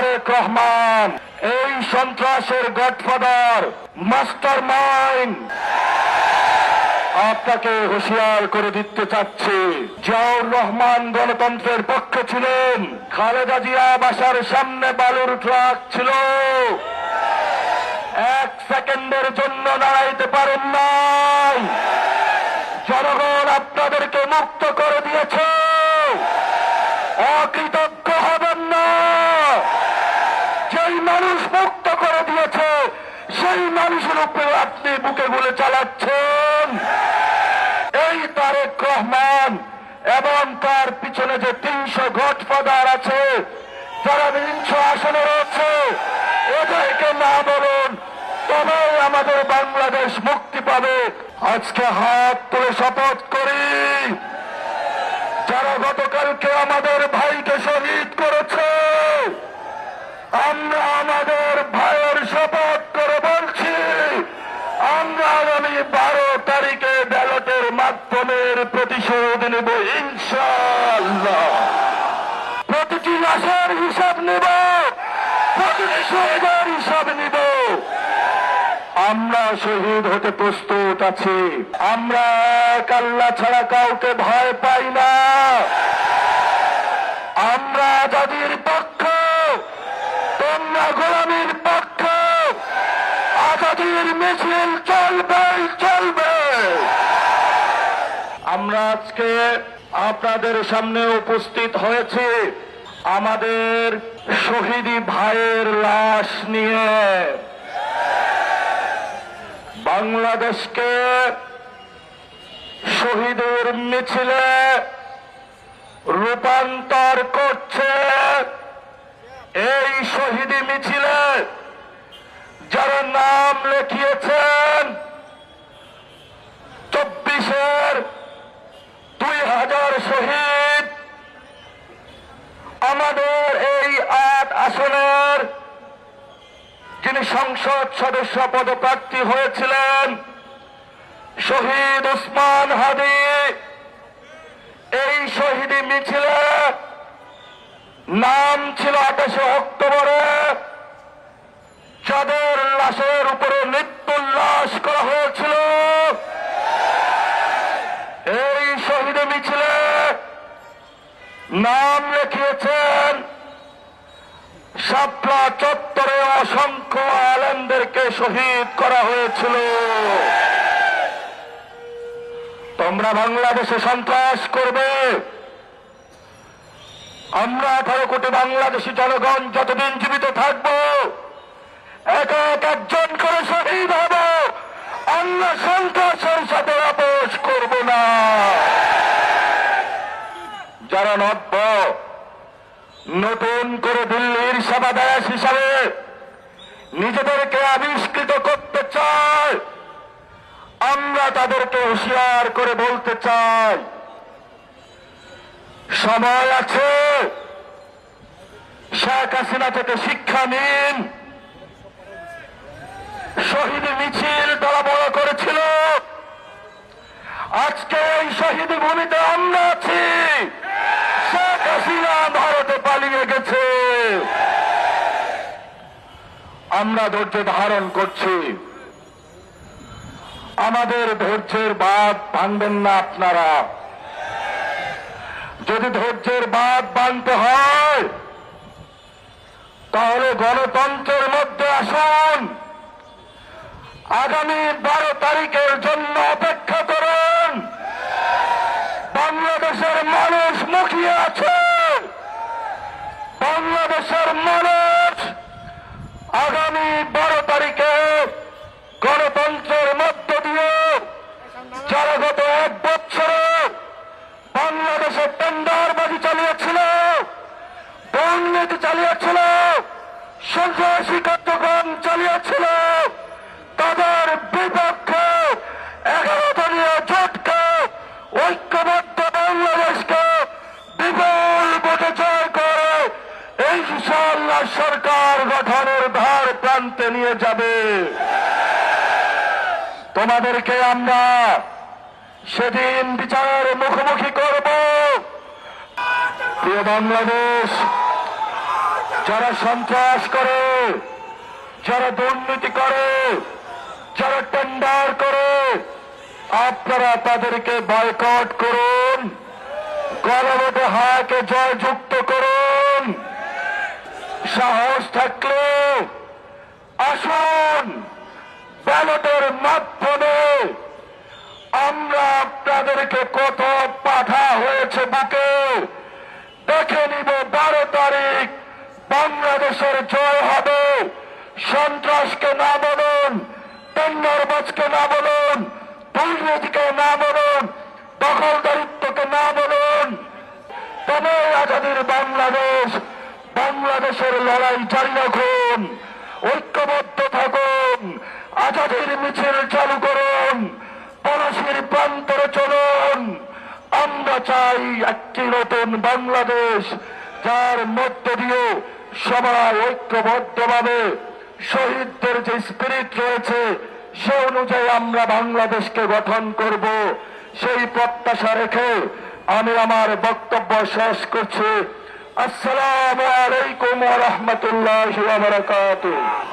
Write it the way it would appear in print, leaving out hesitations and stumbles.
তারেক রহমান এই সন্ত্রাসের godfather, master mind. আপনাকে হুঁশিয়ার করে দিতে চাচ্ছি, জিয়াউর রহমান গণতন্ত্রের পক্ষে ছিলেন, খালেদা জিয়া বাসার সামনে বালুর ট্রাক ছিল, এক সেকেন্ডের জন্য দাঁড়াইতে পারেন নাই। জনগণ আপনাদেরকে মুক্ত করে দিয়েছে, অকৃতজ্ঞ হবেন না। যেই মানুষ মুক্ত করে দিয়েছে সেই মানুষের উপরে আপনি বুকে গুলি চালাচ্ছেন। এই তারেক রহমান এবং তার পিছনে যে 300 গডফাদার আছে, যারা 300 আসনে রয়েছে, এদেরকে না বলুন, তবেই আমাদের বাংলাদেশ মুক্তি পাবে। আজকে হাত তুলে শপথ করি, যারা গতকালকে আমাদের ভাইকে শহীদ করেছে, আমরা আমাদের ভাইয়ের শপথ করে বলছি, আমরা আগামী 12 তারিখে ব্যালটের মাধ্যমে প্রতিশোধ নেব ইনশাআল্লাহ। প্রতিটি লাশের হিসাব নেব, প্রতিটি শহীদের হিসাব নেব। আমরা শহীদ হতে প্রস্তুত আছি। আমরা এক আল্লাহ ছাড়া কাউকে ভয় পাই না। আমরা আজাদির পক্ষ, তোমরা গোলামীর পক্ষ। আজাদির মিছিল চলবে চলবে। আমরা আজকে আপনাদের সামনে উপস্থিত হয়েছি আমাদের শহীদি ভাইয়ের লাশ নিয়ে। বাংলাদেশকে শহীদের মিছিলে রূপান্তর করছে এই শহীদি মিছিলে যারা নাম লিখিয়েছেন 24-এর 2000 শহীদ, আমাদের এই 8 আসনের যিনি সংসদ সদস্য পদপ্রার্থী হয়েছিলেন শহীদ ওসমান হাদি, এই শহীদ মিছিলে নাম ছিল 28 অক্টোবরে, যাদের লাশের উপরে মৃত্যুল্লাস করা হয়েছিল। এই শহীদ মিছিলে নাম লিখিয়েছেন শাপলা চত্বরে অসংখ্য আলেমদেরকে শহীদ করা হয়েছিল। তোমরা বাংলাদেশে সন্ত্রাস করবে, আমরা 18 কোটি বাংলাদেশী জনগণ যতদিন জীবিত থাকব এক একজন করে শহীদ হব। আমরা সন্ত্রাসের সাথে আপোষ করব না। যারা নব্য নতুন করে দিল্লির সেবাদাস হিসাবে নিজেদেরকে আবিষ্কৃত করতে চায়, আমরা তাদেরকে হুঁশিয়ার করে বলতে চাই, সময় আছে, শেখ হাসিনা থেকে শিক্ষা নিন। শহীদ মিছিল তারা বড় করেছিল, আজকে এই শহীদ ভূমিতে আমরা আছি। শেখ হাসিনা ভারতে পালিয়ে গেছে, আমরা ধৈর্য ধারণ করছি। আমাদের ধৈর্যের বাঁধ ভাঙবেন না আপনারা। যদি ধৈর্যের বাঁধ বাঁধতে হয় তাহলে গণতন্ত্রের মধ্যে আসুন। আগামী 12 তারিখের জন্য অপেক্ষা করুন। বাংলাদেশের মানুষ মুখিয়ে আছে। বাংলাদেশের মানুষ আগামী 12 তারিখে গণতন্ত্রের মধ্য দিয়ে যারা গত 1 বছরে বাংলাদেশে টেন্ডারবাজি চালিয়েছিল, দুর্নীতি চালিয়েছিল, সন্ত্রাসী কার্যক্রম চালিয়েছিল, তাদের বিপক্ষে 11 দলীয় জোটকে ঐক্যবদ্ধ বাংলাদেশকে বিপুল ভোটে জয় করে ইনশাআল্লাহ সরকার গঠনের ধার প্রান্তে নিয়ে যাবে। তোমাদেরকে আমরা সেদিন বিচারের মুখোমুখি করব। প্রিয় বাংলাদেশ, যারা সন্ত্রাস করে, যারা দুর্নীতি করে, যারা টেন্ডার করে, আপনারা তাদেরকে বয়কট করুন, গণভোটে হাকে জয়যুক্ত করুন। সাহস থাকলে আসুন, ব্যালটের মাধ্যমে আমরা আপনাদেরকে কত পাঠা হয়েছে বুকে দেখে নিব। 12 তারিখ বাংলাদেশের জয় হবে। সন্ত্রাসকে না বলুন, টেন্ডারবাজকে না বলুন, দুর্নীতিকে না বলুন, দখলদারিত্বকে না বলুন। তবে আজাদির বাংলাদেশ, বাংলাদেশের লড়াই জারি রাখুন, ঐক্যবদ্ধ থাকুন, আজাদির মিছিল চালু করুন, পলাশির প্রান্তরে চলুন। আমরা চাই একটি নতুন বাংলাদেশ, যার মধ্য দিয়ে সবাই ঐক্যবদ্ধভাবে শহীদদের যে স্পিরিট রয়েছে সে অনুযায়ী আমরা বাংলাদেশকে গঠন করব। সেই প্রত্যাশা রেখে আমি আমার বক্তব্য শেষ করছি। আসসালামু আলাইকুম ওয়া রাহমাতুল্লাহি ওয়া বারাকাতুহু।